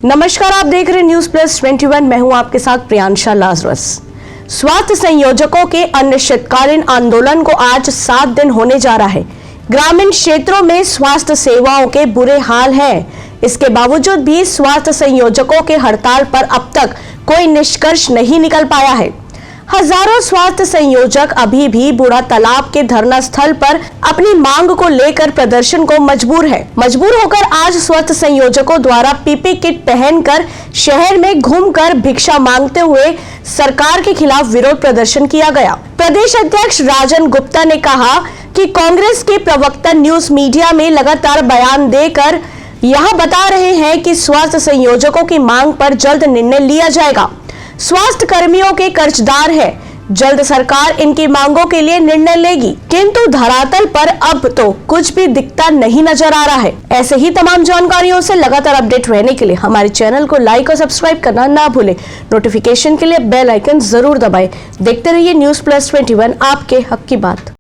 नमस्कार, आप देख रहे न्यूज प्लस 21। मैं हूं आपके साथ प्रियांशा लाजरस। स्वास्थ्य संयोजकों के अनिश्चितकालीन आंदोलन को आज 7 दिन होने जा रहा है। ग्रामीण क्षेत्रों में स्वास्थ्य सेवाओं के बुरे हाल हैं। इसके बावजूद भी स्वास्थ्य संयोजकों के हड़ताल पर अब तक कोई निष्कर्ष नहीं निकल पाया है। हजारों स्वास्थ्य संयोजक अभी भी बूढ़ा तालाब के धरना स्थल पर अपनी मांग को लेकर प्रदर्शन को मजबूर होकर आज स्वास्थ्य संयोजकों द्वारा पीपी किट पहनकर शहर में घूमकर भिक्षा मांगते हुए सरकार के खिलाफ विरोध प्रदर्शन किया गया। प्रदेश अध्यक्ष राजन गुप्ता ने कहा कि कांग्रेस के प्रवक्ता न्यूज मीडिया में लगातार बयान देकर यह बता रहे हैं कि स्वास्थ्य संयोजकों की मांग पर जल्द निर्णय लिया जाएगा। स्वास्थ्य कर्मियों के कर्जदार है, जल्द सरकार इनकी मांगों के लिए निर्णय लेगी, किंतु धरातल पर अब तो कुछ भी दिखता नहीं नजर आ रहा है। ऐसे ही तमाम जानकारियों से लगातार अपडेट रहने के लिए हमारे चैनल को लाइक और सब्सक्राइब करना ना भूलें। नोटिफिकेशन के लिए बेल आइकन जरूर दबाएं। देखते रहिए न्यूज प्लस 21, आपके हक की बात।